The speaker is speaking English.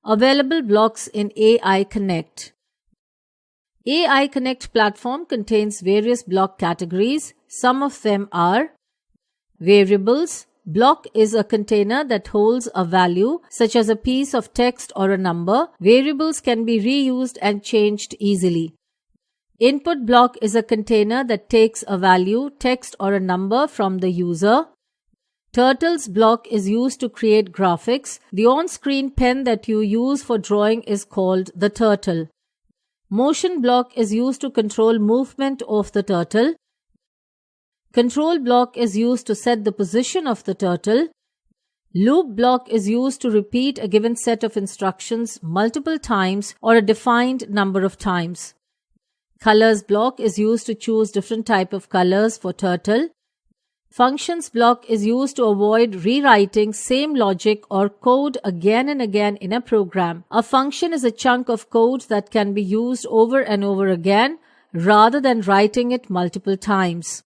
Available blocks in AI Connect. AI Connect platform contains various block categories. Some of them are variables. Block is a container that holds a value, such as a piece of text or a number. Variables can be reused and changed easily. Input block is a container that takes a value, text or a number from the user. Turtles block is used to create graphics. The on-screen pen that you use for drawing is called the turtle. Motion block is used to control movement of the turtle. Control block is used to set the position of the turtle. Loop block is used to repeat a given set of instructions multiple times or a defined number of times. Colors block is used to choose different type of colors for turtle. Functions block is used to avoid rewriting same logic or code again and again in a program. A function is a chunk of code that can be used over and over again rather than writing it multiple times.